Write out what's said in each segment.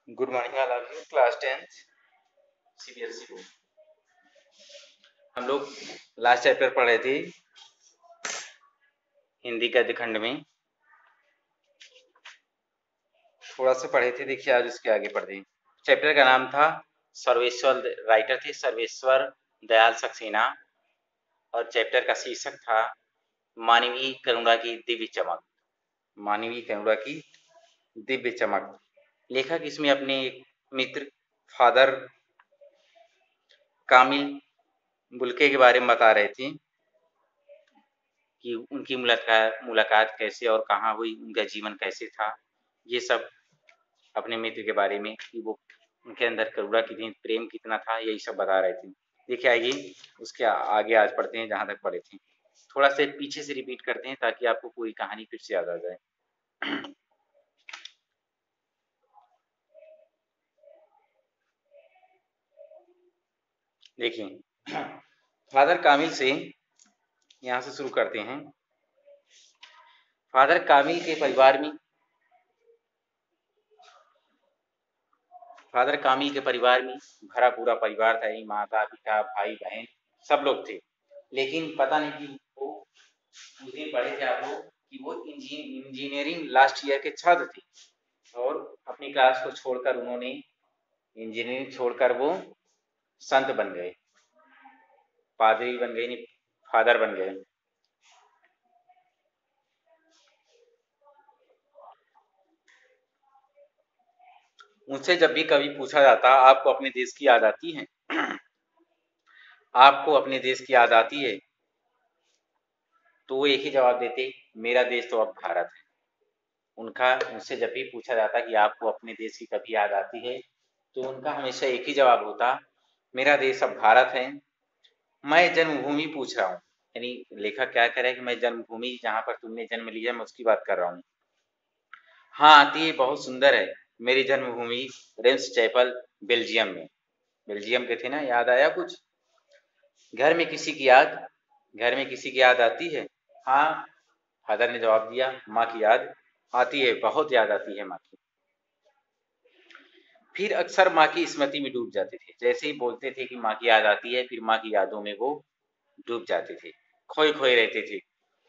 Good morning all of you. Class 10th CBSE को हम लोग लास्ट चैप्टर पढ़ रहे थे हिंदी गद्य खंड में। थोड़ा सा पढ़े थे, देखिए आज उसके आगे पढ़ते हैं। चैप्टर का नाम था सर्वेश्वर, राइटर थे सर्वेश्वर दयाल सक्सेना, और चैप्टर का शीर्षक था मानवीय करुणा की दिव्य चमक। मानवीय करुणा की दिव्य चमक। लेखक इसमें अपने एक मित्र फादर कामिल बुल्के के बारे में बता रहे थे कि उनकी मुलाकात कैसे और कहाँ हुई, उनका जीवन कैसे था, ये सब अपने मित्र के बारे में कि वो उनके अंदर करुणा कितनी, प्रेम कितना था, यही सब बता रहे थे। देखिए आइए उसके आगे आज पढ़ते हैं जहाँ तक पढ़े थे। थोड़ा सा पीछे से रिपीट करते हैं ताकि आपको पूरी कहानी फिर से याद आ जाए। देखिए फादर कामिल से यहाँ से शुरू करते हैं। फादर कामिल के परिवार में भरा पूरा परिवार था। माता पिता भाई बहन सब लोग थे। लेकिन पता नहीं कि वो मुझे पढ़े थे आप लोग कि वो इंजीनियरिंग लास्ट ईयर के छात्र थे, और अपनी क्लास को छोड़कर उन्होंने इंजीनियरिंग छोड़कर वो संत बन गए, पादरी बन गए, नहीं फादर बन गए। मुझसे जब भी कभी पूछा जाता आपको अपने देश की याद आती है, आपको अपने देश की याद आती है, तो वो एक ही जवाब देते, मेरा देश तो अब भारत है। उनसे जब भी पूछा जाता कि आपको अपने देश की कभी याद आती है, तो उनका हमेशा एक ही जवाब होता, मेरा देश अब भारत है। मैं जन्मभूमि पूछ रहा हूँ, यानी लेखक क्या कह रहा है कि मैं जन्मभूमि जहाँ पर तुमने जन्म लिया मैं उसकी बात कर रहा हूँ। हाँ आती है, बहुत सुंदर है मेरी जन्मभूमि रेम्स चैपल, बेल्जियम में। बेल्जियम के थे ना, याद आया कुछ? घर में किसी की याद, घर में किसी की याद आती है? हाँ, फादर ने जवाब दिया, माँ की याद आती है, बहुत याद आती है माँ की। फिर अक्सर माँ की स्मृति में डूब जाते थे। जैसे ही बोलते थे कि माँ की याद आती है, फिर माँ की यादों में वो डूब जाते थे, खोए खोए रहते थे।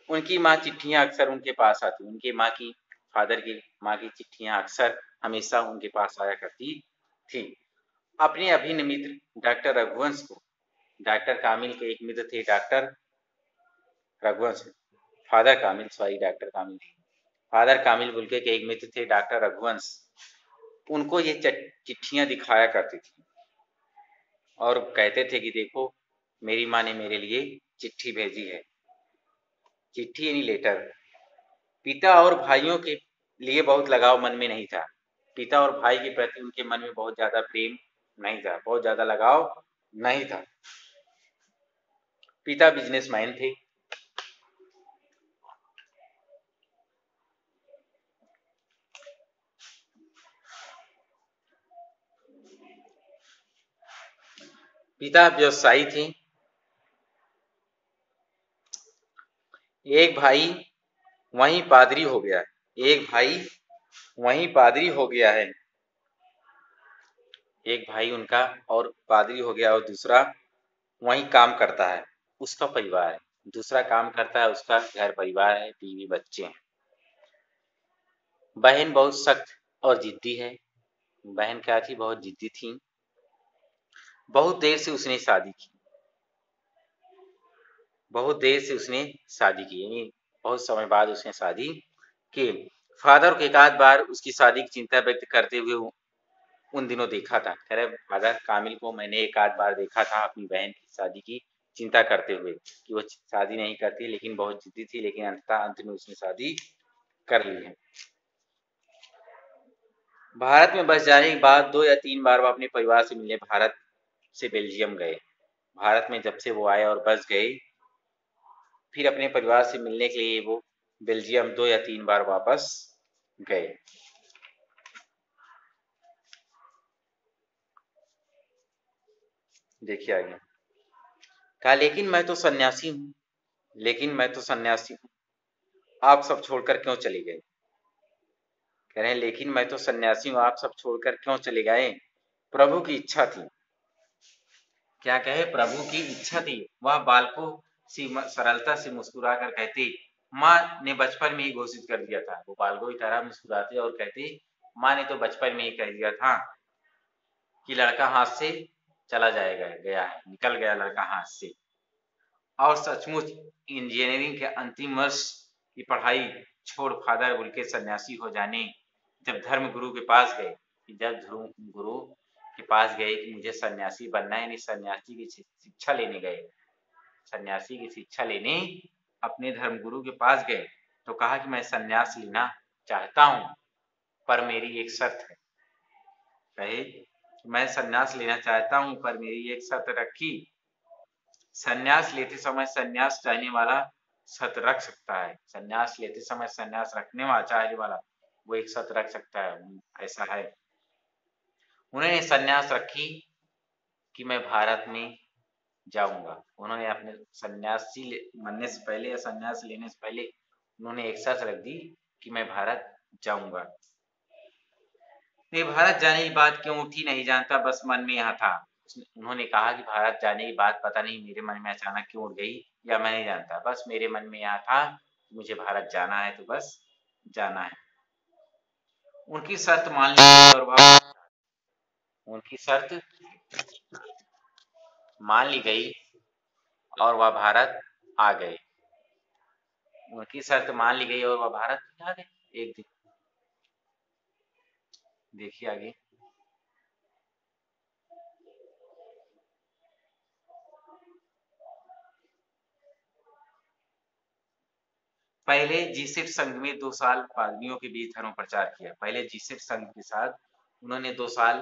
उनकी माँ चिट्ठियां अक्सर उनके पास आती, उनके माँ की, फादर की माँ की चिट्ठियां अक्सर हमेशा उनके पास आया करती थी। अपने अभिन्न मित्र डॉक्टर रघुवंश को, डॉक्टर कामिल के एक मित्र थे डॉक्टर रघुवंश, फादर कामिल, सॉरी डॉक्टर कामिल, फादर कामिल बुल्के के एक मित्र थे डॉक्टर रघुवंश, उनको ये चिट्ठियां दिखाया करती थी और कहते थे कि देखो मेरी माँ ने मेरे लिए चिट्ठी भेजी है। चिट्ठी यानी लेटर। पिता और भाइयों के लिए बहुत लगाव मन में नहीं था। पिता और भाई के प्रति उनके मन में बहुत ज्यादा प्रेम नहीं था, बहुत ज्यादा लगाव नहीं था। पिता बिजनेसमैन थे। पिता व्यवसायी थे। एक भाई वहीं पादरी हो गया है, एक भाई वहीं पादरी हो गया है, एक भाई उनका और पादरी हो गया, और दूसरा वहीं काम करता है, उसका परिवार है। दूसरा काम करता है, उसका घर परिवार है, बीवी बच्चे हैं। बहन बहुत सख्त और जिद्दी है। बहन क्या थी? बहुत जिद्दी थी। बहुत देर से उसने शादी की, बहुत देर से उसने शादी की, यानी बहुत समय बाद उसने शादी की। फादर को एक आध बार उसकी शादी की चिंता व्यक्त करते हुए उन दिनों देखा था। कह रहे फादर कामिल को मैंने एक आध बार देखा था अपनी बहन की शादी की चिंता करते हुए कि वो शादी नहीं करती, लेकिन बहुत जिद्दी थी, लेकिन अंततः अंत में उसने शादी कर ली है। भारत में बस जाने के बाद 2 या 3 बार वो अपने परिवार से मिलने भारत से बेल्जियम गए। भारत में जब से वो आए और बस गए, फिर अपने परिवार से मिलने के लिए वो बेल्जियम 2 या 3 बार वापस गए। देखिए आगे कहा, लेकिन मैं तो सन्यासी हूँ, लेकिन मैं तो सन्यासी हूँ, आप सब छोड़कर क्यों चले गए? कह रहे हैं लेकिन मैं तो सन्यासी हूँ, आप सब छोड़कर क्यों चले गए? प्रभु की इच्छा थी। क्या कहे? प्रभु की इच्छा थी। वह बालकों सी सरलता से मुस्कुरा कर कहते, माँ ने बचपन में ही घोषित कर दिया था। वो बालकों की तरह मुस्कुराते और कहते, माँ ने तो बचपन में ही कह दिया था कि लड़का हाथ से चला जाएगा, गया है, निकल गया लड़का हाथ से। और सचमुच इंजीनियरिंग के अंतिम वर्ष की पढ़ाई छोड़ फादर बुल्के सन्यासी हो जाने जब धर्म गुरु के पास गए, गुरु के पास गए कि मुझे सन्यासी बनना है, यानी सन्यासी की शिक्षा लेने गए, सन्यासी की शिक्षा लेने अपने धर्म गुरु के पास गए, तो कहा कि मैं सन्यास लेना चाहता हूँ, पर मेरी एक शर्त है। कहे मैं सन्यास लेना चाहता हूँ पर मेरी एक शर्त रखी, सन्यास लेते समय सन्यास चाहने वाला शर्त रख सकता है, सन्यास लेते समय सन्यास रखने वाला चाहने वाला वो एक शर्त रख सकता है, ऐसा है। उन्होंने सन्यास रखी कि मैं भारत में जाऊंगा। उन्होंने अपने सन्यासी बनने से पहले या सन्यास लेने से पहले उन्होंने एक शर्त रख दी कि मैं भारत जाऊंगा। ये भारत जाने की बात क्यों उठी नहीं जानता, बस मन में यहाँ था। उन्होंने कहा कि भारत जाने की बात पता नहीं मेरे मन में अचानक क्यों उठ गई, या मैं नहीं जानता, बस मेरे मन में यहाँ था कि मुझे भारत जाना है, तो बस जाना है। उनकी शर्त मान ली गई और वह उनकी शर्त मान ली गई और वह भारत आ गए। उनकी शर्त मान ली गई और वह भारत आ गए एक दिन। देखिए आगे। पहले जीसेट संघ में 2 साल पादरियों के बीच धर्म प्रचार किया। पहले जीसेट संघ के साथ उन्होंने 2 साल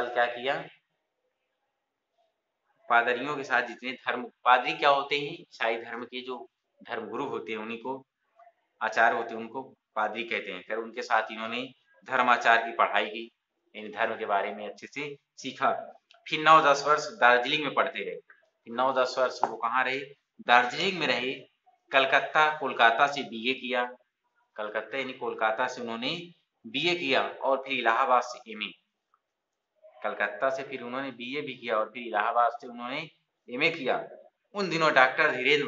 क्या किया? पादरियों के साथ जितने धर्म, पादरी क्या होते हैं? ईसाई धर्म के जो धर्म गुरु होते हैं, उन्हीं को आचार्य होते हैं, उनको पादरी कहते हैं। फिर उनके साथ इन्होंने धर्माचार की पढ़ाई की, इन धर्म के बारे में अच्छे से सीखा। फिर 9-10 वर्ष दार्जिलिंग में पढ़ते रहे। फिर 9-10 वर्ष वो कहाँ रहे? दार्जिलिंग में रहे। कलकत्ता कोलकाता से बीए किया, कलकत्ता यानी कोलकाता से उन्होंने बीए किया, और फिर इलाहाबाद से एमए। कलकत्ता से फिर उन्होंने बीए भी किया और फिर इलाहाबाद से उन्होंने एमए किया। उन दिनों डॉक्टर धीरेन्द्र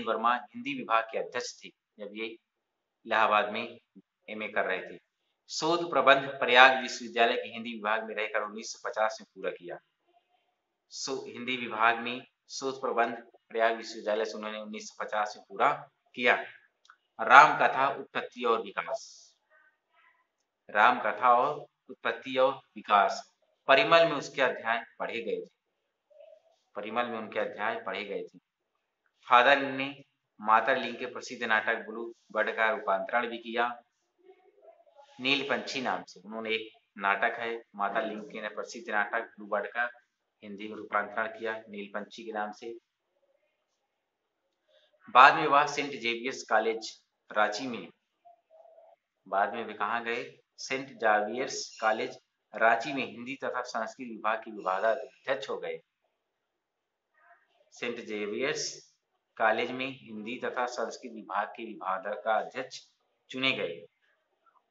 वर्मा हिंदी विभाग के अध्यक्ष थे जब ये इलाहाबाद में एमए कर रहे थे। शोध प्रबंध प्रयाग विश्वविद्यालय के हिंदी विभाग में रहकर 1950 में पूरा किया। हिंदी विभाग में शोध प्रबंध प्रयाग विश्वविद्यालय से उन्होंने 1950 में पूरा किया। राम कथा उत्पत्ति और विकास, राम कथा और उत्पत्ति और विकास, परिमल में उसके अध्याय पढ़े गए थे, परिमल में उनके अध्याय पढ़े गए थे। फादर ने मातरलिंग के प्रसिद्ध नाटक ब्लू बर्ड का रूपांतरण भी किया। नीलपंछी नाम से उन्होंने एक नाटक है मातरलिंग के प्रसिद्ध नाटक ब्लू बर्ड का हिंदी में रूपांतरण किया नीलपंछी के नाम से। बाद में वह सेंट जेवियर्स कॉलेज रांची में, बाद में वे कहाँ गए? सेंट जावियर्स कॉलेज रांची में हिंदी तथा संस्कृत विभाग के विभागाध्यक्ष हो गए। सेंट जेवियर्स कॉलेज में हिंदी तथा संस्कृत विभाग के विभागाध्यक्ष चुने गए,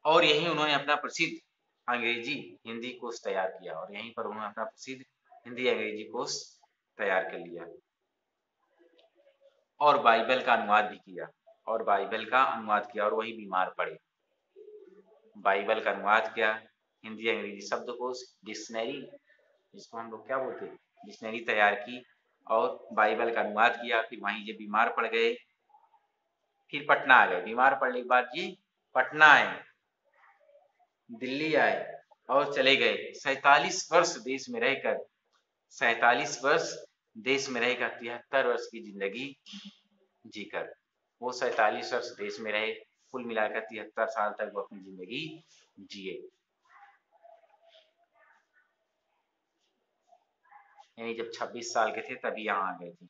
और यहीं उन्होंने अपना प्रसिद्ध अंग्रेजी हिंदी कोर्स तैयार किया, और यहीं पर उन्होंने अपना प्रसिद्ध हिंदी अंग्रेजी कोर्स तैयार कर लिया, और बाइबल का अनुवाद भी किया, और बाइबल का अनुवाद किया, और वही बीमार पड़े। बाइबल का अनुवाद किया, हिंदी अंग्रेजी शब्दकोश, डिक्शनरी, जिसको हम लोग क्या बोलते हैं, डिक्शनरी तैयार की, और बाइबल का अनुवाद किया। फिर वहीं ये बीमार पड़ गए, फिर पटना आ गए। बीमार पड़ने के बाद ये पटना आए, दिल्ली आए और चले गए। 47 वर्ष देश में रहकर 73 वर्ष की जिंदगी जीकर वो 47 वर्ष देश में रहे, कुल मिलाकर 73 साल तक वो अपनी जिंदगी जिए। यानी जब 26 साल के थे तभी यहाँ आ गए थे।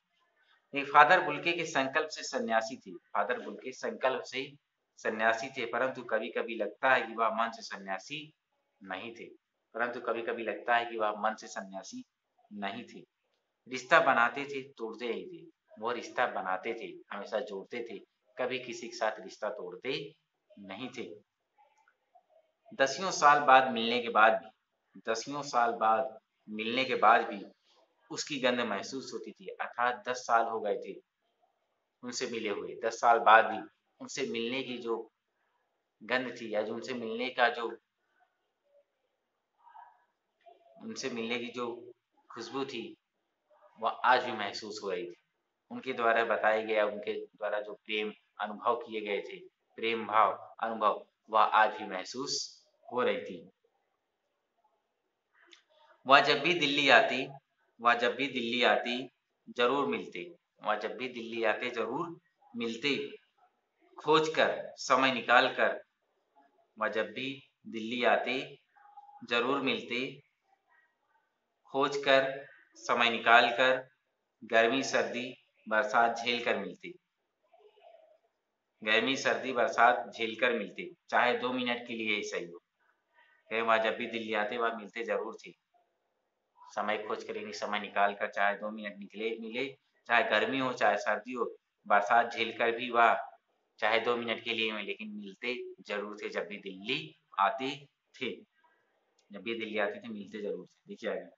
फादर बुल्के के संकल्प से सन्यासी थे, फादर बुल्के संकल्प से सन्यासी थे, परंतु कभी कभी लगता है कि वह मन से सन्यासी नहीं थे, परंतु कभी कभी लगता है कि वह मन से सन्यासी नहीं थे। रिश्ता बनाते थे, तोड़ते ही थे। वो रिश्ता बनाते थे, हमेशा जोड़ते थे। कभी किसी के साथ रिश्ता तोड़ते नहीं थे। दसियों साल बाद मिलने के बाद भी उसकी गंध महसूस होती थी। अर्थात 10 साल हो गए थे उनसे मिले हुए, 10 साल बाद भी उनसे मिलने की जो गंध थी या जो उनसे मिलने की जो खुशबू थी वह आज भी महसूस हो रही थी। उनके द्वारा बताया गया, उनके द्वारा जो प्रेम अनुभव किए गए थे, प्रेम भाव अनुभव, वह आज भी महसूस हो रही थी। वह जब भी दिल्ली आती जरूर मिलते। वह जब भी दिल्ली आते जरूर मिलते। खोज कर समय निकाल कर वह जब भी दिल्ली आते जरूर मिलते। खोज कर समय निकाल कर गर्मी सर्दी बरसात झेल कर मिलते। गर्मी सर्दी बरसात झेल कर मिलते, चाहे 2 मिनट के लिए ही सही हो। वह जब भी दिल्ली आते वह मिलते जरूर थे। समय खोज कर यानी समय निकाल कर, चाहे 2 मिनट मिले, चाहे गर्मी हो चाहे सर्दी हो, बरसात झेल कर भी वह चाहे 2 मिनट के लिए में, लेकिन मिलते जरूर थे जब भी दिल्ली आते थे। जब भी दिल्ली आते थे मिलते जरूर थे। देखिए आगे,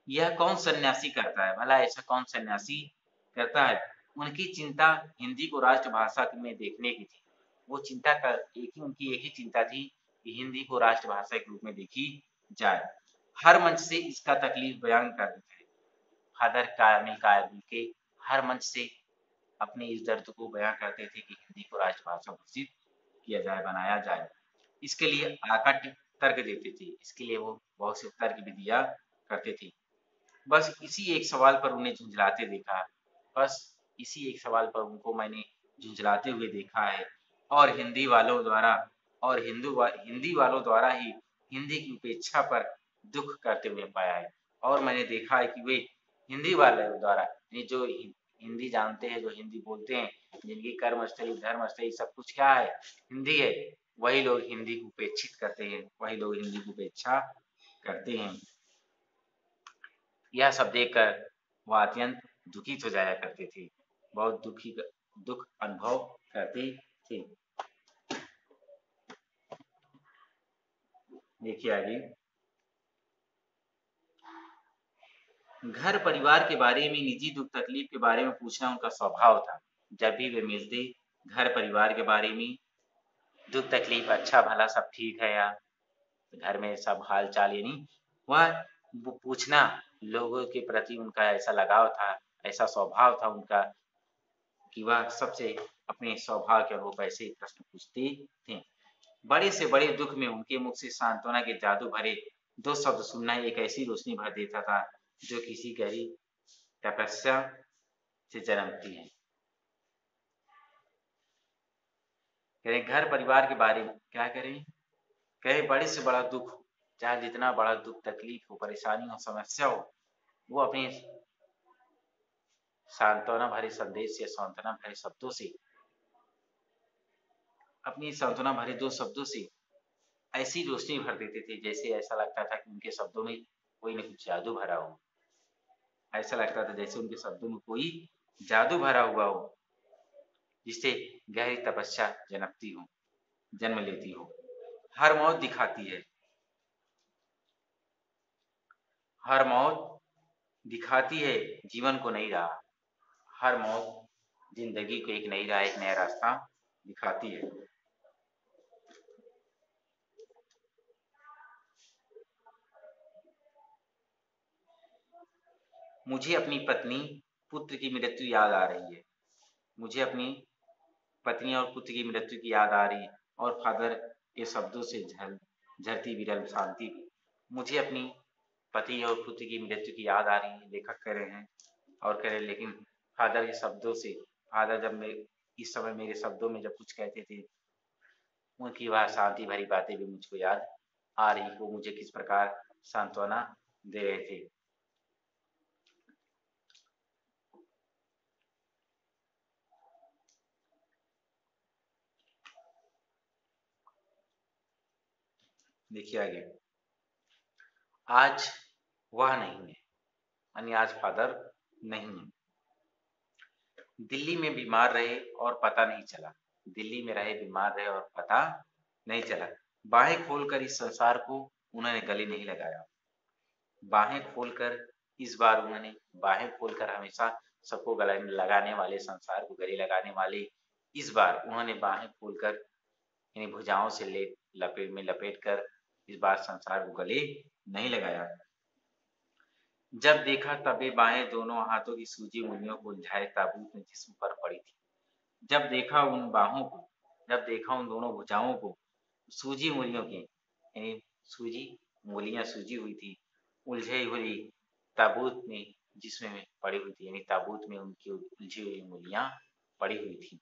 यह कौन सन्यासी करता है, भला ऐसा कौन सन्यासी करता है। उनकी चिंता हिंदी को राष्ट्रभाषा में देखने की थी। वो चिंता कर उनकी एक ही चिंता थी कि हिंदी को राष्ट्रभाषा के रूप में देखी जाए। हर मंच से इसका तकलीफ बयान करते थे। फादर कामिल के हर मंच से अपने इस दर्द को बयां करते थे कि हिंदी को राष्ट्रभाषा घोषित किया जाए, बनाया जाए। इसके लिए आकट तर्क देते थे। इसके लिए वो बहुत से तर्क भी दिया करते थे। बस इसी एक सवाल पर उन्हें झुंझलाते देखा। बस इसी एक सवाल पर उनको मैंने झुंझलाते हुए देखा है। और हिंदी वालों द्वारा ही हिंदी की उपेक्षा पर दुख करते हुए पाया है। और मैंने देखा है कि वे हिंदी वाले द्वारा, ये जो हिंदी जानते हैं, जो हिंदी बोलते हैं, जिनकी कर्मस्थली धर्मस्थली सब कुछ क्या है, हिंदी है, वही लोग हिंदी को उपेक्षित करते हैं, वही लोग हिंदी की उपेक्षा करते हैं। यह सब देखकर वह अत्यंत दुखित हो जाया करते थे, बहुत दुख अनुभव करते थे। देखिए आगे, घर परिवार के बारे में, निजी दुख तकलीफ के बारे में पूछना उनका स्वभाव था। जब भी वे मिलते, घर परिवार के बारे में दुख तकलीफ, अच्छा भला सब ठीक है या घर में सब हाल चाल, यानी वह वो पूछना, लोगों के प्रति उनका ऐसा लगाव था, ऐसा स्वभाव था उनका कि वह सबसे अपने स्वभाव के अनुरूप ऐसे ही प्रश्न पूछते थे। बड़े से बड़े दुख में उनके मुख से सांत्वना के जादू भरे 2 शब्द सुनना एक ऐसी रोशनी भर देता था जो किसी गहरी तपस्या से जन्मती है। कहें घर परिवार के बारे में क्या करें, कहें बड़े से बड़ा दुख, चाहे जितना बड़ा दुख तकलीफ हो, परेशानी हो, समस्या हो, वो अपने सांत्वना भरे संदेश या सांत्वना भरे शब्दों से, अपनी सांत्वना भरे 2 शब्दों से ऐसी रोशनी भर देते थे, जैसे ऐसा लगता था कि उनके शब्दों में कोई न कुछ जादू भरा हो। ऐसा लगता था जैसे उनके शब्दों में कोई जादू भरा हुआ हो, जिससे गहरी तपस्या जन्म लेती हो। हर मौत दिखाती है, हर मौत दिखाती है जीवन को नई राह। हर मौत जिंदगी को एक नई राह, एक नया रास्ता दिखाती है। मुझे अपनी पत्नी पुत्र की मृत्यु याद आ रही है। मुझे अपनी पत्नी और पुत्र की मृत्यु की याद आ रही है, और फादर के शब्दों से झरती विरल शांति भी। मुझे अपनी पति और पुत्र की मृत्यु की याद आ रही है, लेखक कह रहे हैं। और कह रहे लेकिन फादर के शब्दों से, फादर जब मैं इस समय मेरे शब्दों में जब कुछ कहते थे, उनकी वह शांति भरी बातें भी मुझको याद आ रही, वो मुझे किस प्रकार सांत्वना दे रहे थे। देखिए आगे, आज वह नहीं है, यानी आज फादर नहीं है। दिल्ली में बीमार रहे और पता नहीं चला, दिल्ली में रहे बीमार रहे और पता नहीं चला। बाहें खोलकर इस संसार को उन्होंने गले नहीं लगाया। बाहें खोलकर इस बार उन्होंने, बाहें खोलकर हमेशा सबको गले लगाने वाले, संसार को गले लगाने वाले, इस बार उन्होंने बाहें खोलकर यानी भुजाओं से लपेट कर इस बार संसार को गले नहीं लगाया। जब देखा तबे बाहें दोनों हाथों की सूजी उंगलियों को उलझाए ताबूत में जिस्म पर पड़ी थी। जब देखा उन बाहों को, जब देखा उन दोनों भुजाओं को सूजी उंगलियों की, यानी सूजी उंगलियां सूजी हुई थी, उलझी हुई ताबूत में जिसमें पड़ी हुई थी, यानी ताबूत में उनकी उलझी हुई उंगलियां पड़ी हुई थी।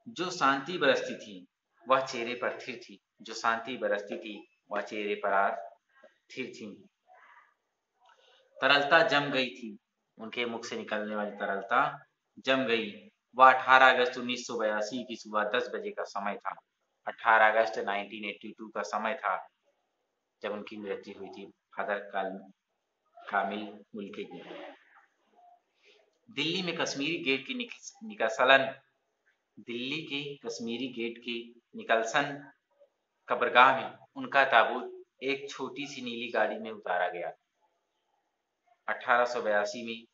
जो शांति बरसती थी वह चेहरे पर स्थिर थी, जो शांति बरसती थी वह चेहरे पर स्थिर थी। तरलता जम गई थी, उनके मुख से निकलने वाली तरलता जम गई। वह 18 अगस्त 1982 की सुबह 10 बजे का समय था। 18 अगस्त 1982 का समय था जब उनकी मृत्यु हुई थी, फादर कामिल मुल्के की। दिल्ली में कश्मीरी गेट की निकलसन, दिल्ली के कश्मीरी गेट की निकलसन कब्रगाह में उनका ताबूत एक छोटी सी नीली गाड़ी में उतारा गया। 1882 में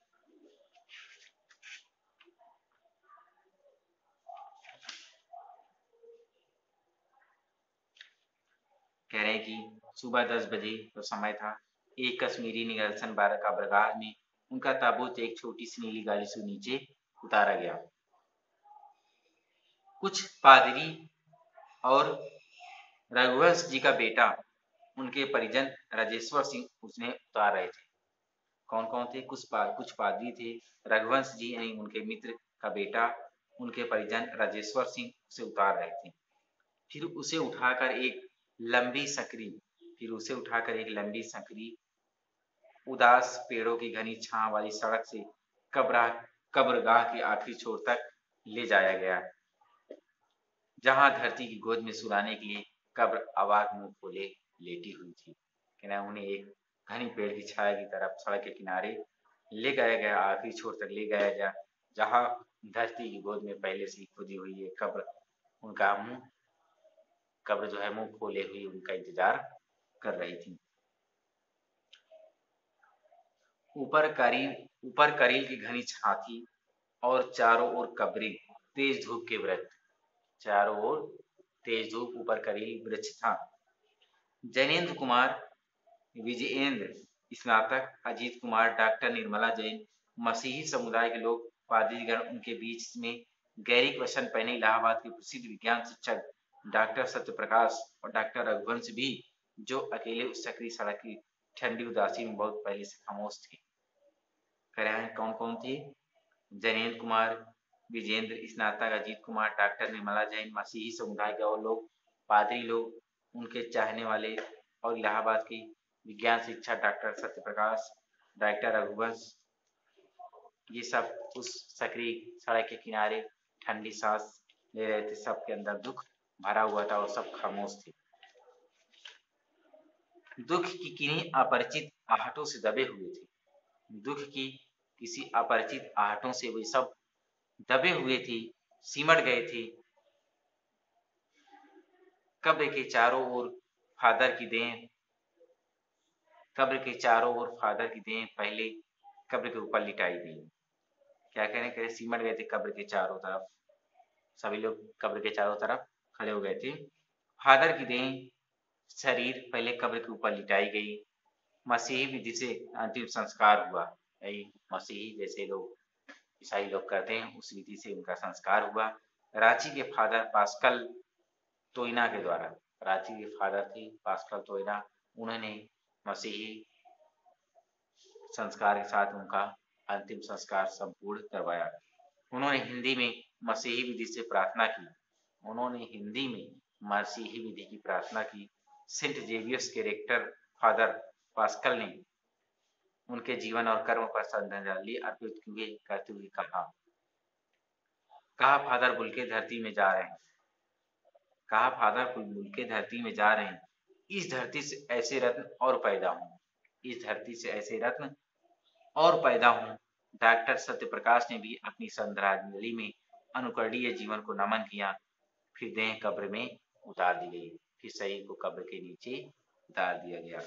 कह रहे हैं कि सुबह 10 बजे तो समय था, एक कश्मीरी निगलसन बारह का बरगाह में उनका ताबूत एक छोटी सी नीली गाड़ी से नीचे उतारा गया। कुछ पादरी और रघुवंश जी का बेटा, उनके परिजन राजेश्वर सिंह उसने उतार रहे थे। कौन कौन थे? कुछ पादरी थे, रघुवंश जी यानी उनके मित्र का बेटा, उनके परिजन राजेश्वर सिंह उसे उतार रहे थे। फिर उसे उठाकर एक लंबी सकरी, फिर उसे उठाकर एक लंबी सकरी उदास पेड़ों की घनी छांव वाली सड़क से कब्रगाह के आखिरी छोर तक ले जाया गया, जहां धरती की गोद में सुलाने के लिए कब्र आवाज मुंह खोले लेटी हुई थी। कहना उन्हें एक घनी पेड़ की छाया की तरफ सड़क के किनारे ले गया गया, आखिरी छोर तक ले गया गया, जहां धरती की गोद में पहले से ही खुदी हुई है कब्र, उनका मुंह, कब्र जो है मुंह खोले हुई उनका इंतजार कर रही थी। ऊपर करील की घनी छां थी और चारों ओर कब्रें, तेज धूप के वृक्ष, चारों ओर तेज धूप, ऊपर करील वृक्ष था। जैनेन्द्र कुमार, विजयेंद्र स्नातक, अजीत कुमार, डॉक्टर निर्मला जैन, मसीही समुदाय के लोग, पादरीगण, उनके बीच में गैरिक वसन पहने इलाहाबाद के प्रसिद्ध विज्ञान शिक्षक डॉक्टर सत्यप्रकाश और डॉक्टर रघुवंश भी, जो अकेले उस सकरी सड़क की ठंडी उदासी में बहुत पहले से खामोश थे। कह रहे हैं कौन कौन थे? जैनेन्द्र कुमार, विजेंद्र स्नातक, अजीत कुमार, डॉक्टर निर्मला जैन, मसीही समुदाय के और लोग, पादरी लोग, उनके चाहने वाले, और इलाहाबाद की विज्ञान शिक्षा डॉक्टर सत्यप्रकाश, डॉक्टर रघुवंश, ये सब उस सकरी सड़क के किनारे ठंडी सांस ले रहे थे। सबके अंदर दुख भरा हुआ था और सब खामोश थे। दुख की किन्हीं अपरिचित आहटों से दबे हुए थे, दुख की किसी अपरिचित आहटों से वे सब दबे हुए थे, सिमट गए थे। कब्र के चारों ओर फादर की देह, कब्र के चारों ओर फादर की देह पहले कब्र के ऊपर लिटाई गई। क्या कहने करे? सिमट गए थे कब्र के चारों तरफ, सभी लोग कब्र के चारों तरफ खड़े हो गए थे। फादर की देह, शरीर पहले कब्र के ऊपर लिटाई गई। मसीही विधि से अंतिम संस्कार हुआ, यही मसीही जैसे लोग ईसाई लोग करते हैं उस विधि से उनका संस्कार हुआ। रांची के फादर पास्कल तोइना के द्वारा, रांची के फादर थे पास्कल तोइना, उन्होंने मसीही संस्कार के साथ उनका अंतिम संस्कार संपूर्ण करवाया। उन्होंने हिंदी में मसीही विधि से प्रार्थना की, उन्होंने हिंदी में मसीही विधि की प्रार्थना की। सेंट जेवियर्स के रेक्टर फादर पास्कल ने उनके जीवन और कर्म पर श्रद्धांजलि अर्पित करते हुए कहा, फादर बुल्के धरती में जा रहे हैं, कहा फादर बुलबुल के धरती में जा रहे हैं, इस धरती से ऐसे रत्न और पैदा हों, इस धरती से ऐसे रत्न और पैदा हों। डॉक्टर सत्यप्रकाश ने भी अपनी श्रद्धांजलि में अनुकरणीय जीवन को नमन किया। फिर देह कब्र में उतार दी गई, फिर शरीर को कब्र के नीचे उतार दिया गया।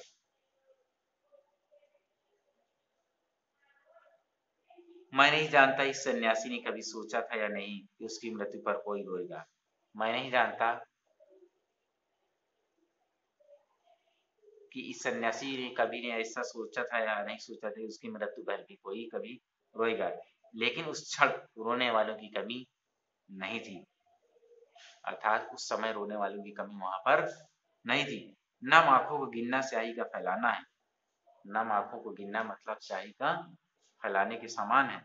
मैं नहीं जानता इस सन्यासी ने कभी सोचा था या नहीं कि उसकी मृत्यु पर कोई रोएगा। मैं नहीं जानता कि इस सन्यासी ने कभी ने ऐसा सोचा था या नहीं सोचा था कि उसकी मृत्यु पर भी कोई कभी रोएगा, लेकिन उस क्षण रोने वालों की कमी नहीं थी, अर्थात उस समय रोने वालों की कमी वहां पर नहीं थी। नम आंखों को गिनना स्याही का फैलाना है, नम आंखों को गिनना मतलब स्याही का फैलाने के समान है।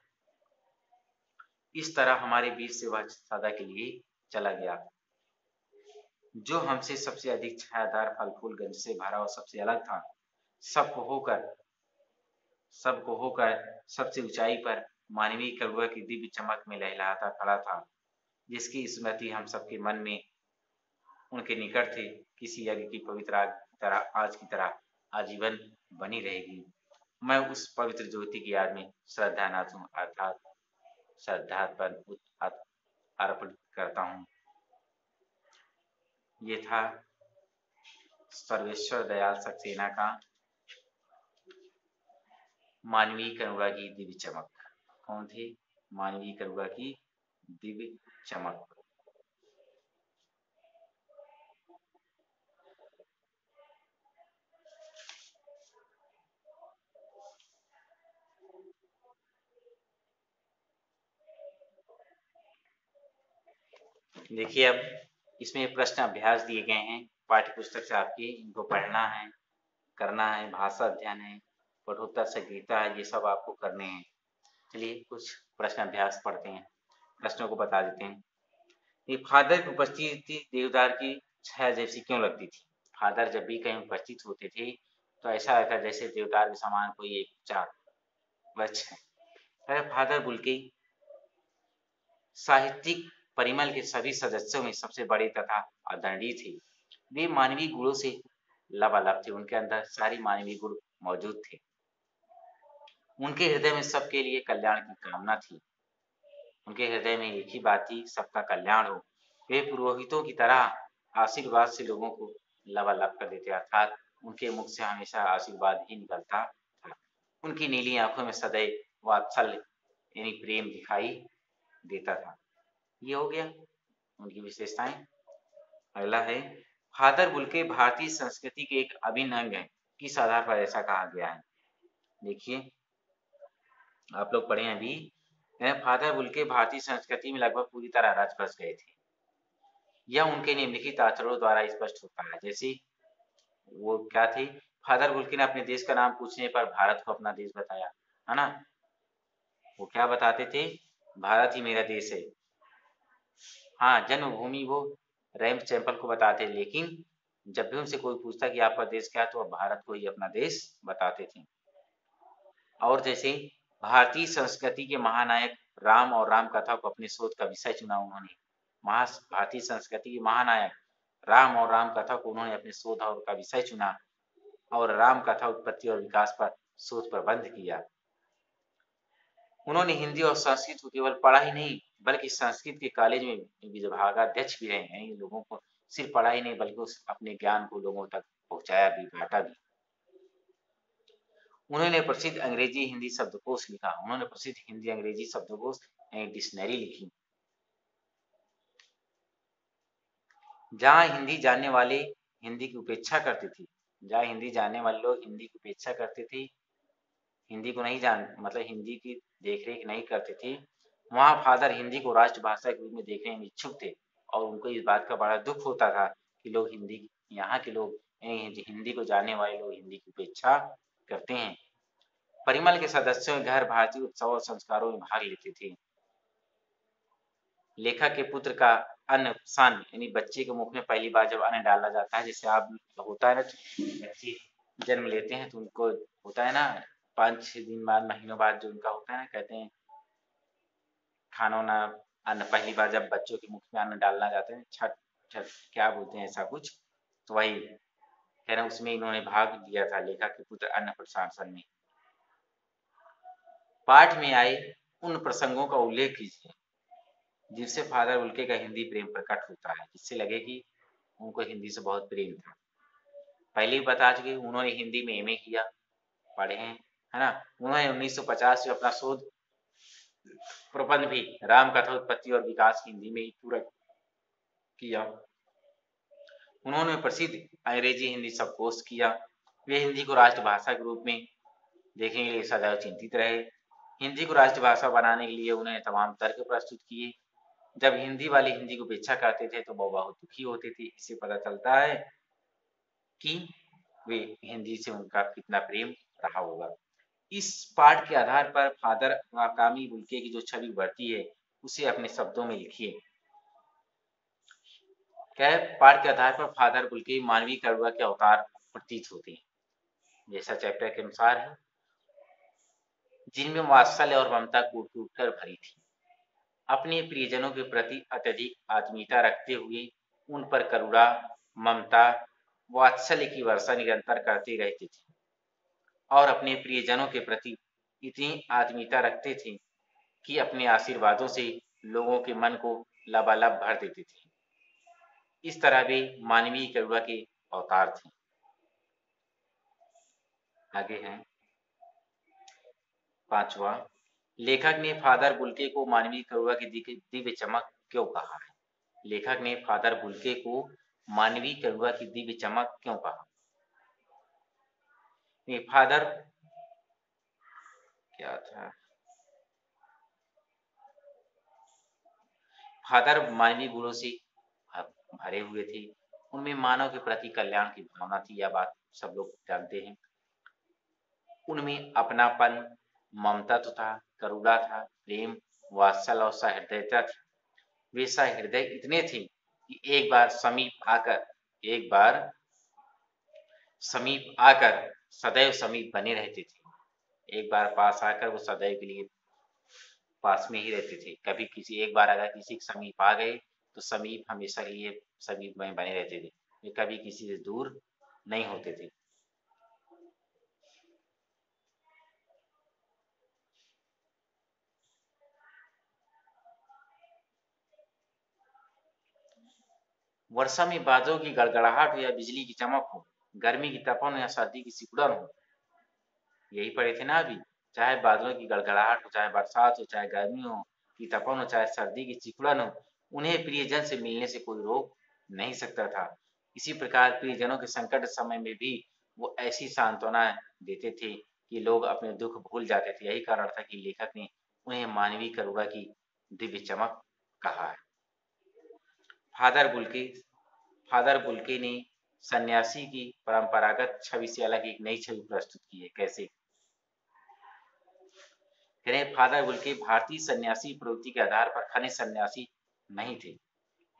इस तरह हमारे बीच से वह सदा के लिए चला गया, जो हमसे सबसे अधिक छायादार फल फूल गंज से भरा और सबसे अलग था। सबको होकर सबसे ऊंचाई पर मानवीय करुणा की दिव्य चमक में लहलहाता खड़ा था, जिसकी स्मृति हम सबके मन में उनके निकट थे किसी यज्ञ की पवित्र आग की तरह, आज की तरह आजीवन बनी रहेगी। मैं उस पवित्र ज्योति की याद में श्रद्धानाथों अर्थात श्रद्धार्पण अर्पण करता हूँ। ये था सर्वेश्वर दयाल सक्सेना का मानवीय करुणा की दिव्य चमक। कौन थे? मानवीय करुणा की दिव्य चमक। देखिए अब इसमें प्रश्न अभ्यास दिए गए हैं पाठ्य पुस्तक से, आपके इनको पढ़ना है, करना है, भाषा अध्ययन है, पठोत्तर संहिता है, ये सब आपको करने हैं। चलिए कुछ प्रश्न अभ्यास पढ़ते हैं, प्रश्नों को बता देते हैं। ये फादर की उपस्थिति देवदार की छाया जैसी क्यों लगती थी? फादर जब भी कहीं उपस्थित होते थे तो ऐसा लगता जैसे देवदार के समान कोई एक ऊंचा वृक्ष है। फादर बुल्के साहित्यिक परिमल के सभी सदस्यों में सबसे बड़े तथा आदरणीय थे। वे मानवीय गुणों से लबालब थे, उनके अंदर सारी मानवीय गुण मौजूद थे। उनके हृदय में सबके लिए कल्याण की कामना थी, उनके हृदय में एक ही बात थी, सबका कल्याण हो। वे पुरोहितों की तरह आशीर्वाद से लोगों को लबालब कर देते, अर्थात उनके मुख से हमेशा आशीर्वाद ही निकलता था। उनकी नीली आंखों में सदैव वात्सल्य यानी प्रेम दिखाई देता था। ये हो गया उनकी विशेषताएं। अगला है फादर बुल्के भारतीय संस्कृति के एक अभिन्न अंग है, किस आधार पर ऐसा कहा गया है? देखिए आप लोग पढ़े अभी, फादर बुल्के भारतीय संस्कृति में लगभग पूरी तरह रच बस गए थे। यह उनके निम्नलिखित आचरणों द्वारा स्पष्ट होता है। जैसे वो क्या थे? फादर बुल्के ने अपने देश का नाम पूछने पर भारत को अपना देश बताया, है ना। वो क्या बताते थे? भारत ही मेरा देश है। हाँ, जन्मभूमि वो रैम्प चैपल को बताते, लेकिन जब भी उनसे कोई पूछता कि आपका देश क्या है तो वो भारत को ही अपना देश बताते थे। और जैसे भारतीय संस्कृति के महानायक राम और राम कथा को अपने शोध का विषय चुना उन्होंने। भारतीय संस्कृति के महानायक राम और राम कथा को उन्होंने अपने शोध और का विषय चुना और राम कथा उत्पत्ति और विकास पर शोध प्रबंध किया। उन्होंने हिंदी और संस्कृत को केवल पढ़ा ही नहीं बल्कि संस्कृत के कॉलेज में विभागाध्यक्ष भी रहे हैं। लोगों को सिर्फ पढ़ा ही नहीं बल्कि अपने ज्ञान को लोगों तक पहुंचाया भी, बांटा भी। उन्होंने प्रसिद्ध अंग्रेजी हिंदी शब्दकोश लिखा, उन्होंने प्रसिद्ध हिंदी अंग्रेजी शब्दकोश डिक्शनरी लिखी। जहाँ हिंदी जानने वाले हिंदी की उपेक्षा करते थे, जहाँ हिंदी जानने वाले लोग हिंदी की उपेक्षा करते थे, हिंदी को नहीं जान मतलब हिंदी की देखरेख नहीं करते थे, वहाँ फादर हिंदी को राष्ट्रभाषा के रूप में देखने में इच्छुक थे और उनको इस बात का बड़ा दुख होता था कि लोग हिंदी, यहाँ के लोग हिंदी को जानने वाले लोग हिंदी की उपेक्षा करते हैं। परिमल के सदस्यों घर भारतीय उत्सव और संस्कारों में भाग लेते थे। लेखक के पुत्र का अन्न सान यानी बच्चे के मुख में पहली बार जब अन्न डाला जाता है, जैसे आप होता है ना, बच्चे जन्म लेते हैं तो उनको होता है ना 5-6 दिन बाद, महीनों बाद जो उनका होता है ना, कहते हैं खाना ना अन्न, पहली बार जब बच्चों के मुख में अन्न डालना जाता है, छठ क्या बोलते हैं ऐसा कुछ, तो वही कह रहे हैं उसमें इन्होंने भाग लिया था, लेखक के पुत्र अन्नप्राशन में। पाठ में आए उन प्रसंगों का उल्लेख कीजिए जिससे फादर बुल्के का हिंदी प्रेम प्रकट होता है, जिससे लगे कि उनको हिंदी से बहुत प्रेम था। पहले ही बता चुके उन्होंने हिंदी में एमए किया, पढ़े हैं, है ना। उन्होंने 1950 में अपना शोध प्रबंध भी राम कथा उत्पत्ति और विकास हिंदी में ही पूरा किया। उन्होंने प्रसिद्ध अंग्रेजी हिंदी शब्दकोश किया। वे हिंदी को राष्ट्रभाषा के रूप में देखने के लिए सदैव चिंतित रहे। हिंदी को राष्ट्रभाषा बनाने के लिए उन्होंने तमाम तर्क प्रस्तुत किए। जब हिंदी वाले हिंदी को उपेक्षा करते थे तो वो बहुत दुखी होते थे। इससे पता चलता है कि वे हिंदी से उनका कितना प्रेम रहा होगा। इस पाठ के आधार पर फादर कामी बुल्के की जो छवि बढ़ती है उसे अपने शब्दों में लिखिए। क्या है, पाठ के आधार पर फादर बुल्के मानवीय करुणा के अवतार प्रतीत होते हैं। जैसा चैप्टर के अनुसार है, जिनमें वात्सल्य और ममता कूट कूट कर भरी थी। अपने प्रियजनों के प्रति अत्यधिक आत्मीयता रखते हुए उन पर करुणा, ममता, वात्सल्य की वर्षा निरंतर करते रहते थे और अपने प्रियजनों के प्रति इतनी आत्मीयता रखते थे कि अपने आशीर्वादों से लोगों के मन को लबालब भर देते थे। इस तरह वे मानवीय करुणा के अवतार थे। आगे हैं पांचवा, लेखक ने फादर बुल्के को मानवीय करुणा की दिव्य चमक क्यों कहा है। लेखक ने फादर बुल्के को मानवीय करुणा की दिव्य चमक क्यों कहा। ये फादर क्या था, फादर मानवीय गुणों से भरे हुए थे। उनमें मानव के प्रति कल्याण की भावना थी, यह बात सब लोग जानते हैं। उनमें अपनापन, ममता तो था, करुणा था, प्रेम, वात्सल्य और सहृदयता थी। वे सहृदय इतने थे कि एक बार समीप आकर सदैव समीप बने रहते थे। एक बार पास आकर वो सदैव के लिए पास में ही रहते थे। कभी किसी एक बार अगर किसी के समीप आ गए तो समीप हमेशा के लिए समीप में बने रहते थे। वे कभी किसी से दूर नहीं होते थे। वर्षा में बादलों की गड़गड़ाहट हो या बिजली की चमक हो, गर्मी की तपन हो या सर्दी की सिकुड़न हो, यही पढ़े थे ना अभी। चाहे बादलों की गड़गड़ाहट हो, चाहे बरसात हो, चाहे गर्मी हो की तपन हो, चाहे सर्दी की सिकुड़न हो, उन्हें प्रियजन से मिलने से कोई रोक नहीं सकता था। इसी प्रकार प्रियजनों के संकट समय में भी वो ऐसी सांत्वना देते थे कि लोग अपने दुख भूल जाते थे। यही कारण था कि लेखक ने उन्हें मानवीय करुणा की दिव्य चमक कहा है। फादर बुल्के फादर बुल्के ने सन्यासी की परंपरागत छवि से अलग एक नई छवि प्रस्तुत की है। कैसे, कह रहे फादर बुल्के भारतीय सन्यासी प्रवृत्ति के आधार पर खने सन्यासी नहीं थे।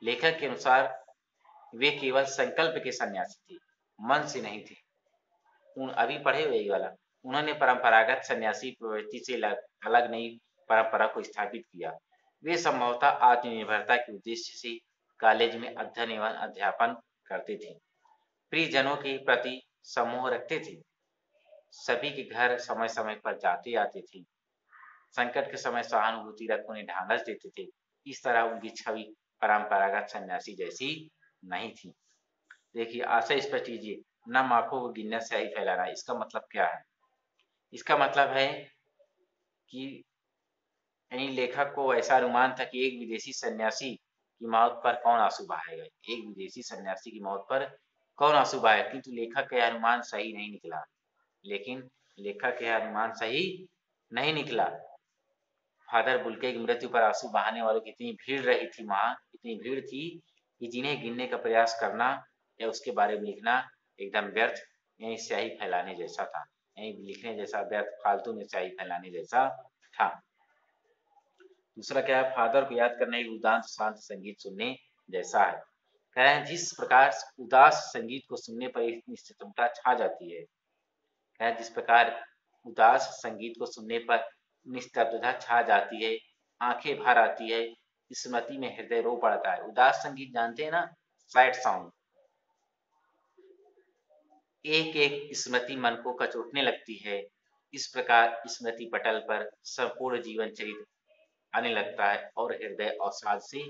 लेखक के अनुसार वे केवल संकल्प के सन्यासी थे, मन से नहीं थे। अभी पढ़े हुए वाला, उन्होंने परंपरागत सन्यासी प्रवृत्ति से अलग नई परंपरा को स्थापित किया। वे संभवतः आत्मनिर्भरता के उद्देश्य से कॉलेज में अध्ययन एवं अध्यापन करते थे। प्रियजनों के प्रति समूह रखते थे। सभी के घर समय समय पर जाते आते थे। संकट के समय सहानुभूति रख उन्हें ढांढस देते थे। इस तरह उनकी छवि परंपरागत सन्यासी जैसी नहीं थी। देखिए, आशा स्पष्ट कीजिए, नम आंखों को गिनने से ही फैलाना, इसका मतलब क्या है। इसका मतलब है कि यानी लेखक को ऐसा अनुमान था कि एक विदेशी सन्यासी की मौत पर कौन आंसू बहाएगा। एक विदेशी सन्यासी की मौत पर कौन आंसू बहाएगा, किंतु लेखक का अनुमान सही नहीं निकला। लेकिन लेखक का अनुमान सही नहीं निकला। फादर बुल्के की मृत्यु पर आंसू बहाने वालों की इतनी भीड़ रही थी, वहां इतनी भीड़ थी कि जिन्हें गिनने का प्रयास करना या उसके बारे में लिखना एकदम व्यर्थ, यानी स्याही फैलाने जैसा था। यानी लिखने जैसा व्यर्थ, फालतू में स्याही फैलाने जैसा था। दूसरा क्या है, फादर को याद करना एक उदास शांत संगीत सुनने जैसा है। कह रहे हैं जिस प्रकार उदास संगीत को सुनने पर एक निश्चितता छा जाती है, कह जिस प्रकार उदास संगीत को सुनने पर निस्तब्धता छा जाती है, आंखें भर आती है, स्मृति में हृदय रो पड़ता है। उदास संगीत जानते हैं ना, सैड सॉन्ग। एक एक स्मृति मन को कचोटने लगती है। इस प्रकार स्मृति पटल पर संपूर्ण जीवन चरित्र आने लगता है और हृदय अवसाद से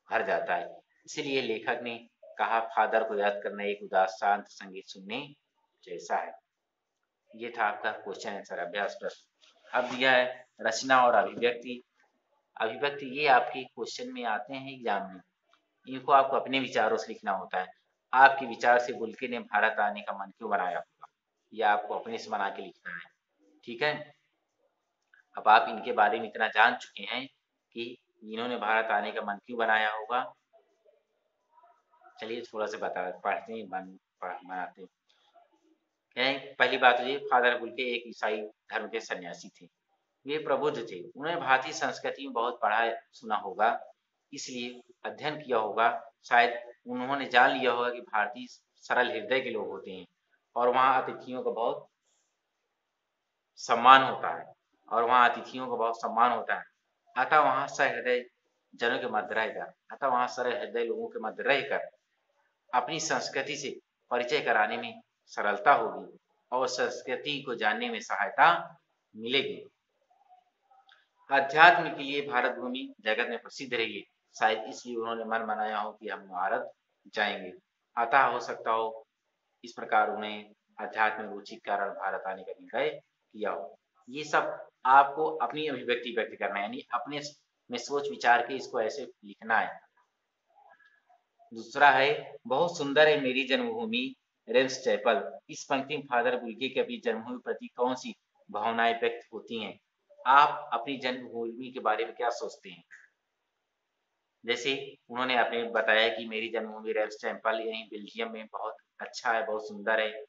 भर जाता है। इसीलिए लेखक ने कहा, फादर को याद करना एक उदास शांत संगीत सुनने जैसा है। ये था आपका क्वेश्चन आंसर अभ्यास प्रश्न। अब दिया है रचना और अभिव्यक्ति। अभिव्यक्ति ये आपके क्वेश्चन में आते हैं एग्जाम में। इनको आपको अपने विचारों से लिखना होता है। आपके विचार से बुल्के ने भारत आने का मन क्यों बनाया होगा, यह आपको अपने से बना के लिखना है। ठीक है, अब आप इनके बारे में इतना जान चुके हैं कि इन्होंने भारत आने का मन क्यों बनाया होगा। चलिए थोड़ा सा पढ़ते हैं, बनाते हैं। पहली बात तो ये, फादर बुल्के एक ईसाई धर्म के सन्यासी थे। वे प्रबुद्ध थे, उन्होंने भारतीय संस्कृति में बहुत पढ़ा सुना होगा, इसलिए अध्ययन किया होगा। शायद उन्होंने जान लिया होगा कि भारतीय सरल हृदय के लोग होते हैं और वहाँ अतिथियों का बहुत सम्मान होता है अतः वहाँ सहृदय जनों के मध्य रहकर अतः वहाँ सरल हृदय लोगों के मध्य रहकर अपनी संस्कृति से परिचय कराने में सरलता होगी और संस्कृति को जानने में सहायता मिलेगी। अध्यात्म के लिए भारत भूमि जगत में प्रसिद्ध रही है, शायद इसलिए उन्होंने मन बनाया हो कि हम भारत जाएंगे। अतः हो सकता हो इस प्रकार उन्हें अध्यात्म रुचि के कारण भारत आने का निर्णय किया हो। ये सब आपको अपनी अभिव्यक्ति व्यक्त करना है, यानी अपने में सोच विचार के इसको ऐसे लिखना है। दूसरा है, बहुत सुंदर है मेरी जन्मभूमि रेम्स चैपल। इस पंक्ति में फादर बुल्के के अपनी जन्मभूमि प्रति कौन सी भावनाएं व्यक्त होती हैं? आप अपनी जन्मभूमि के बारे में क्या सोचते हैं? जैसे उन्होंने अपने बताया कि मेरी जन्मभूमि रेम्स चैपल यही बेल्जियम में बहुत अच्छा है, बहुत सुंदर है।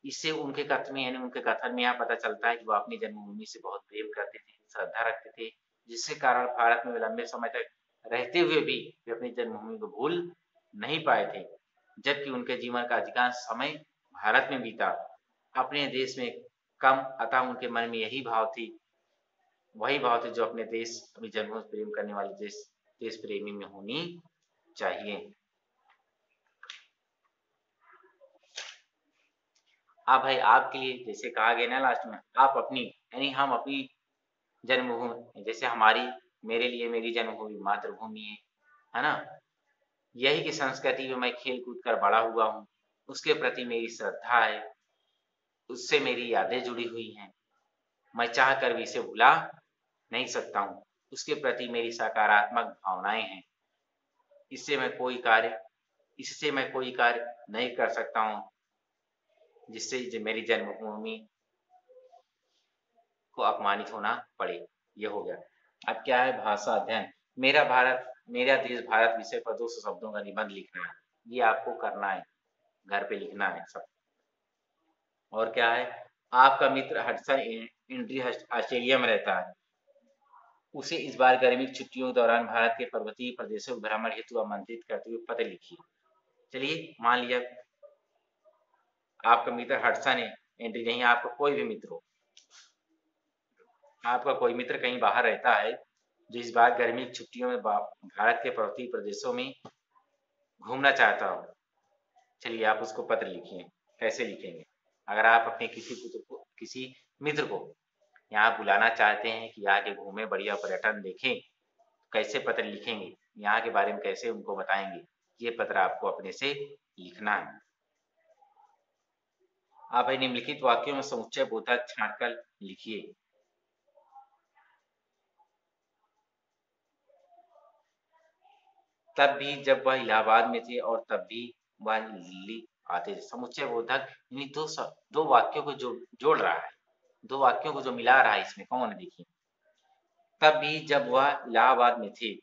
इससे उनके कथन में यहाँ पता चलता है कि वो अपनी जन्मभूमि से बहुत प्रेम करते थे, श्रद्धा रखते थे, जिसके कारण भारत में वे लंबे समय तक रहते हुए भी वे अपनी जन्मभूमि को भूल नहीं पाए थे, जबकि उनके जीवन का अधिकांश समय भारत में बीता, अपने देश में कम। अतः उनके मन में वही भाव थे जो अपने देश, अपनी जन्मभूमि प्रेम करने वाले देश प्रेमी में होनी चाहिए। अब भाई आपके लिए जैसे कहा गया ना लास्ट में, आप अपनी यानी हम अपनी जन्मभूमि, जैसे मेरे लिए मेरी जन्मभूमि मातृभूमि है ना, यही की संस्कृति में मैं खेल कूद कर बड़ा हुआ हूँ, उसके प्रति मेरी श्रद्धा है, उससे मेरी यादें जुड़ी हुई हैं, मैं चाह कर भी इसे भुला नहीं सकता हूँ, उसके प्रति मेरी सकारात्मक भावनाएं हैं। इससे मैं कोई कार्य नहीं कर सकता हूँ जिससे मेरी जन्मभूमि को अपमानित होना पड़े। ये हो गया। अब क्या है, भाषा अध्ययन। मेरा देश भारत विषय पर 200 शब्दों का निबंध लिखना है। ये आपको करना है, घर पे लिखना है सब। और क्या है, आपका मित्र हडसन एंड्री ऑस्ट्रेलिया में रहता है, उसे इस बार गर्मी की छुट्टियों के दौरान भारत के पर्वतीय प्रदेशों को भ्रमण हेतु आमंत्रित करते हुए पत्र लिखिए। चलिए मान लिया आपका मित्र हडसन है, एंड्री नहीं, आपका कोई भी मित्र हो, आपका कोई मित्र कहीं बाहर रहता है जो इस बार गर्मी की छुट्टियों में भारत के पर्वतीय प्रदेशों में घूमना चाहता हो। चलिए आप उसको पत्र लिखिए। कैसे लिखेंगे? अगर आप अपने किसी मित्र को यहाँ बुलाना चाहते हैं कि यहाँ के घूमे, बढ़िया पर्यटन देखें, कैसे पत्र लिखेंगे, यहाँ के बारे में कैसे उनको बताएंगे, ये पत्र आपको अपने से लिखना है। आप निम्नलिखित वाक्यों में समुच्चय बोधक छांटकर लिखिए। तब भी जब वह इलाहाबाद में थे और तब भी वह दिल्ली आते थे। समुच्चय बोधक यानी दो वाक्यों को जोड़ रहा है, दो वाक्यों को जो मिला रहा है इसमें कौन है, देखिए। तब भी जब वह इलाहाबाद में थे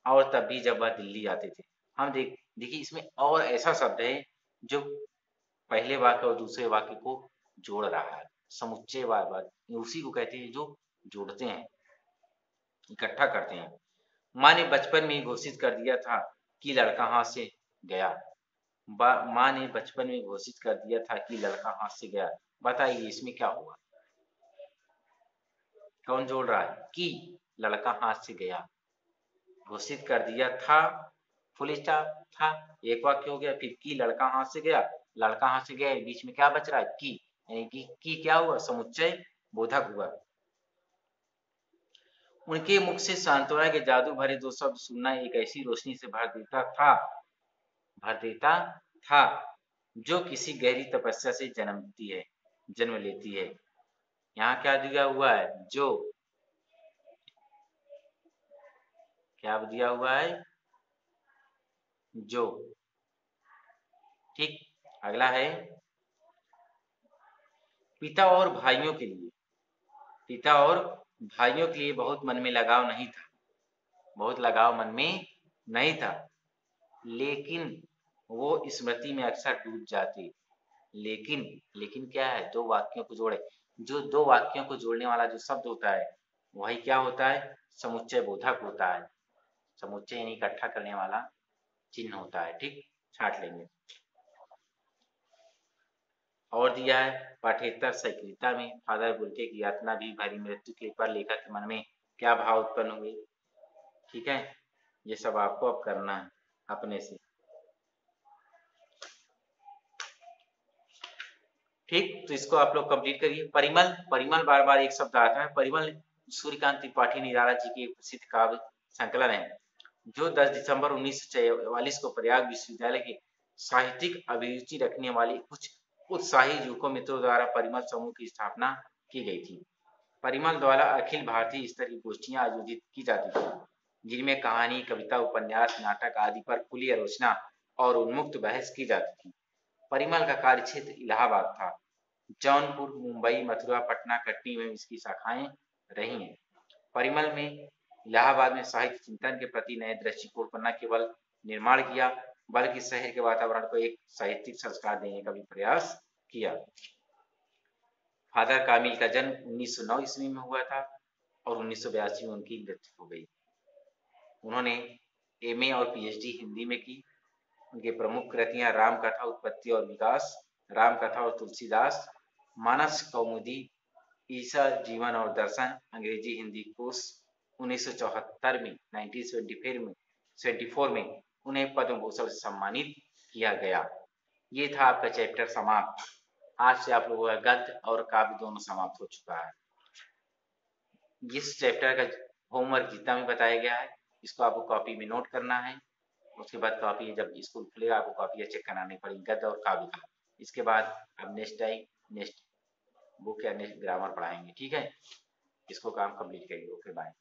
और तब भी जब वह दिल्ली आते थे। हम देखिए इसमें और ऐसा शब्द है जो पहले वाक्य और दूसरे वाक्य को जोड़ रहा है। समुच्चय वाक्य उसी को कहते हैं जो जोड़ते हैं, इकट्ठा करते हैं। माँ ने बचपन में ही घोषित कर दिया था कि लड़का हाथ से गया। माँ ने बचपन में घोषित कर दिया था कि लड़का हाथ से गया। बताइए इसमें क्या हुआ, कौन जोड़ रहा है? कि लड़का हाथ से गया, घोषित कर दिया था, फुल स्टॉप था, एक वाक्य हो गया। फिर की लड़का हाथ से गया, लड़का हाथ से गया, बीच में क्या बच रहा है, की, यानी की क्या हुआ, समुच्चय बोधक हुआ। उनके मुख से सांत्वना के जादू भरे दो शब्द सुनना एक ऐसी रोशनी से भर देता था जो किसी गहरी तपस्या से जन्म लेती है। यहाँ क्या दिया हुआ है, जो, क्या दिया हुआ है, जो। ठीक, अगला है, पिता और भाइयों के लिए, पिता और भाइयों के लिए बहुत मन में लगाव नहीं था, बहुत लगाव मन में नहीं था, लेकिन वो स्मृति में अक्सर डूब जाते। लेकिन क्या है, दो वाक्यों को जोड़े, जो दो वाक्यों को जोड़ने वाला जो शब्द होता है वही क्या होता है, समुच्चय बोधक होता है। समुच्चय यानी इकट्ठा करने वाला चिन्ह होता है। ठीक, छाट लेंगे। और दिया है, पाठ्येतर सक्रियता में फादर बुल्टे की यातना भी भरी मृत्यु के पर लेखक के मन में क्या भाव उत्पन्न हुए। ठीक है, ये सब आपको अब करना है अपने से। ठीक, तो इसको आप लोग कंप्लीट करिए। परिमल, परिमल बार बार एक शब्द आता है। परिमल सूर्यकांत त्रिपाठी निराला जी की एक प्रसिद्ध काव्य संकलन है जो 10 दिसंबर 1944 को प्रयाग विश्वविद्यालय के साहित्यिक अभिरुचि रखने वाले कुछ उत्साही युवकों मित्रों द्वारा परिमल समूह की स्थापना की गई थी। परिमल द्वारा अखिल भारतीय स्तर की गोष्ठियां आयोजित की जाती थी जिनमें कहानी, कविता, उपन्यास, नाटक आदि पर खुली आलोचना और उन्मुक्त बहस की जाती थी। परिमल का कार्य क्षेत्र इलाहाबाद था। जौनपुर, मुंबई, मथुरा, पटना, कटनी में इसकी शाखाएं रही हैं। परिमल में इलाहाबाद में साहित्य चिंतन के प्रति नए दृष्टिकोण पर न केवल निर्माण किया बल्कि शहर के वातावरण को एक साहित्यिक संस्कार देने का भी प्रयास किया। फादर कामिल का जन्म 1909 ईस्वी में हुआ था और 1982 में उनकी मृत्यु हो गई। उन्होंने एमए और पीएचडी हिंदी में की। उनके प्रमुख कृतियां राम कथा उत्पत्ति और विकास, राम कथा और तुलसीदास, मानस कौमुदी, ईसा जीवन और दर्शन, अंग्रेजी हिंदी कोश। 1974 में 1974 में उन्हें पद्म भूषण से सम्मानित किया गया। ये था आपका चैप्टर समाप्त। आज से आप लोगों का गद्य और काव्य दोनों समाप्त हो चुका है। जिस चैप्टर का होमवर्क जितना भी बताया गया है इसको आपको कॉपी में नोट करना है। उसके बाद कॉपी जब स्कूल खुलेगा आपको कॉपी चेक करानी पड़ेगी गद्य और काव्य का। इसके बाद अब नेक्स्ट बुक या नेक्स्ट ग्रामर पढ़ाएंगे। ठीक है, इसको काम कंप्लीट करिए। Okay, bye.